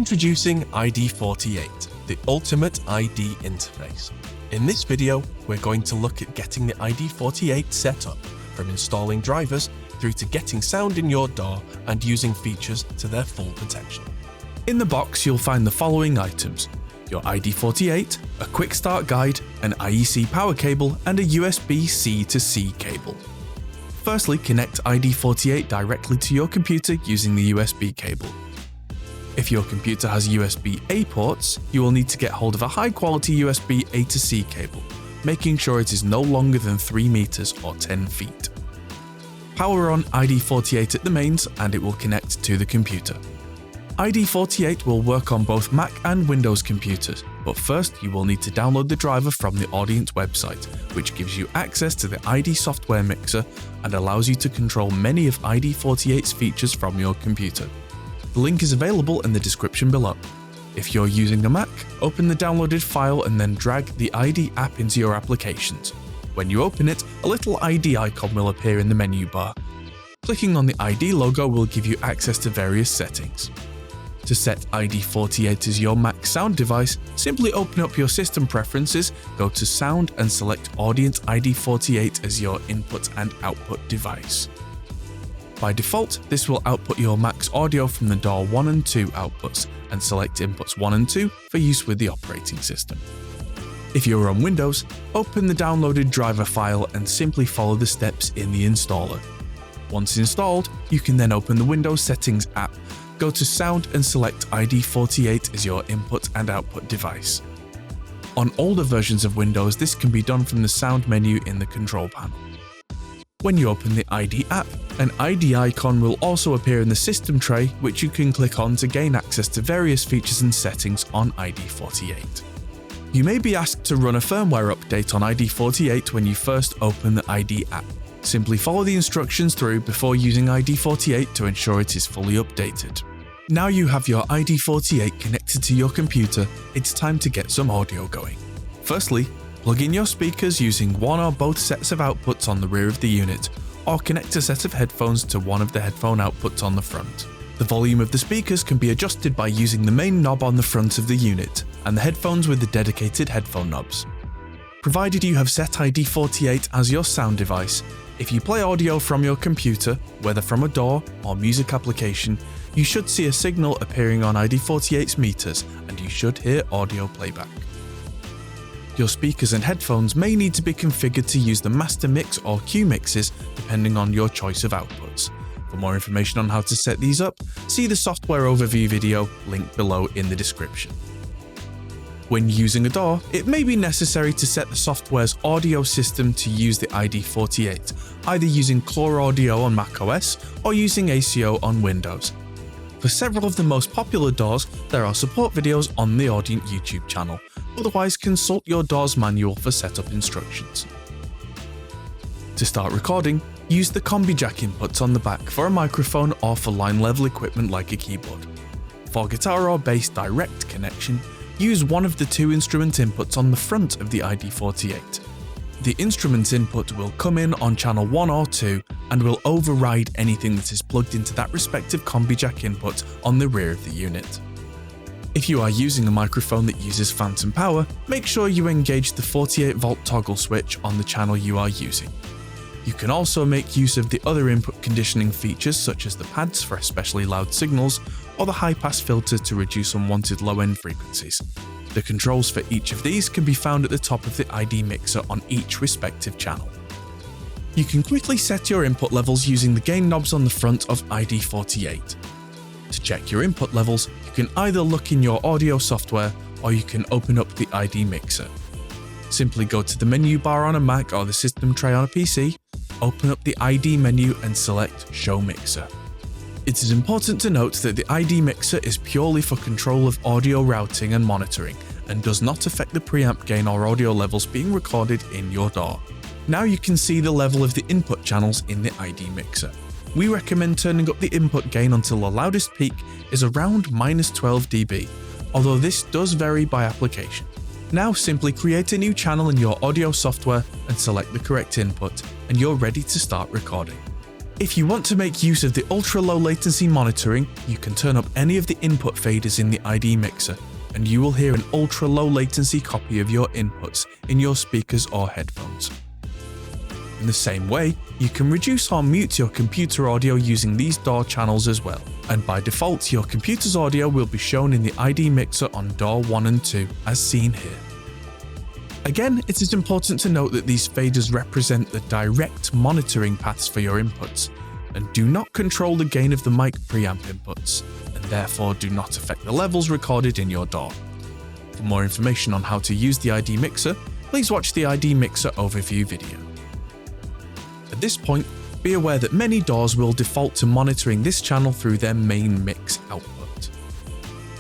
Introducing iD48, the ultimate ID interface. In this video, we're going to look at getting the iD48 set up, from installing drivers through to getting sound in your DAW and using features to their full potential. In the box, you'll find the following items: your iD48, a quick start guide, an IEC power cable, and a USB-C to C cable. Firstly, connect iD48 directly to your computer using the USB cable. If your computer has USB-A ports, you will need to get hold of a high-quality USB-A to C cable, making sure it is no longer than 3 meters or 10 feet. Power on iD48 at the mains and it will connect to the computer. iD48 will work on both Mac and Windows computers, but first you will need to download the driver from the Audient website, which gives you access to the iD software mixer and allows you to control many of iD48's features from your computer. The link is available in the description below. If you're using a Mac, open the downloaded file and then drag the iD app into your applications. When you open it, a little iD icon will appear in the menu bar. Clicking on the iD logo will give you access to various settings. To set iD48 as your Mac sound device, simply open up your system preferences, go to Sound and select Audient iD48 as your input and output device. By default, this will output your Mac's audio from the DAW 1 and 2 outputs and select inputs 1 and 2 for use with the operating system. If you're on Windows, open the downloaded driver file and simply follow the steps in the installer. Once installed, you can then open the Windows Settings app, go to Sound and select iD48 as your input and output device. On older versions of Windows, this can be done from the Sound menu in the control panel. When you open the iD app, an iD icon will also appear in the system tray, which you can click on to gain access to various features and settings on iD48. You may be asked to run a firmware update on iD48 when you first open the iD app. Simply follow the instructions through before using iD48 to ensure it is fully updated. Now you have your iD48 connected to your computer, it's time to get some audio going. Firstly, plug in your speakers using one or both sets of outputs on the rear of the unit, or connect a set of headphones to one of the headphone outputs on the front. The volume of the speakers can be adjusted by using the main knob on the front of the unit, and the headphones with the dedicated headphone knobs. Provided you have set iD48 as your sound device, if you play audio from your computer, whether from a DAW or music application, you should see a signal appearing on iD48's meters and you should hear audio playback. Your speakers and headphones may need to be configured to use the master mix or Q mixes depending on your choice of outputs. For more information on how to set these up, see the software overview video linked below in the description. When using a DAW, it may be necessary to set the software's audio system to use the iD48, either using Core Audio on macOS or using ACO on Windows. For several of the most popular DAWs, there are support videos on the Audient YouTube channel. Otherwise, consult your DAW's manual for setup instructions. To start recording, use the combi jack inputs on the back for a microphone or for line-level equipment like a keyboard. For guitar or bass direct connection, use one of the 2 instrument inputs on the front of the iD48. The instrument input will come in on channel 1 or 2 and will override anything that is plugged into that respective combi jack input on the rear of the unit. If you are using a microphone that uses phantom power, make sure you engage the 48-volt toggle switch on the channel you are using. You can also make use of the other input conditioning features such as the pads for especially loud signals or the high-pass filter to reduce unwanted low-end frequencies. The controls for each of these can be found at the top of the iD mixer on each respective channel. You can quickly set your input levels using the gain knobs on the front of iD48. To check your input levels, you can either look in your audio software or you can open up the iD mixer. Simply go to the menu bar on a Mac or the system tray on a PC, open up the iD menu and select Show Mixer. It is important to note that the iD mixer is purely for control of audio routing and monitoring and does not affect the preamp gain or audio levels being recorded in your DAW. Now you can see the level of the input channels in the iD mixer. We recommend turning up the input gain until the loudest peak is around -12 dB, although this does vary by application. Now simply create a new channel in your audio software and select the correct input, and you're ready to start recording. If you want to make use of the ultra-low latency monitoring, you can turn up any of the input faders in the iD mixer, and you will hear an ultra-low latency copy of your inputs in your speakers or headphones. In the same way, you can reduce or mute your computer audio using these DAW channels as well, and by default your computer's audio will be shown in the iD mixer on DAW 1 and 2, as seen here. Again, it is important to note that these faders represent the direct monitoring paths for your inputs, and do not control the gain of the mic preamp inputs, and therefore do not affect the levels recorded in your DAW. For more information on how to use the iD mixer, please watch the iD mixer overview video. At this point, be aware that many DAWs will default to monitoring this channel through their main mix output.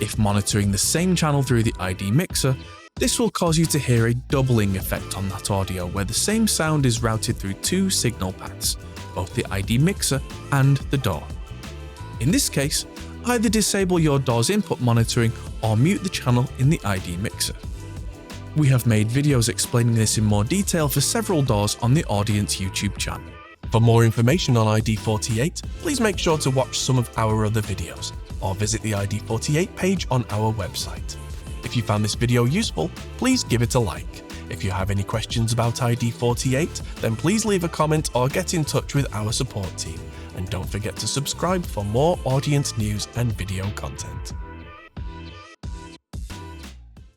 If monitoring the same channel through the iD mixer, this will cause you to hear a doubling effect on that audio where the same sound is routed through two signal paths, both the iD mixer and the DAW. In this case, either disable your DAW's input monitoring or mute the channel in the iD mixer. We have made videos explaining this in more detail for several DAWs on the Audient YouTube channel. For more information on iD48, please make sure to watch some of our other videos, or visit the iD48 page on our website. If you found this video useful, please give it a like. If you have any questions about iD48, then please leave a comment or get in touch with our support team. And don't forget to subscribe for more Audient news and video content.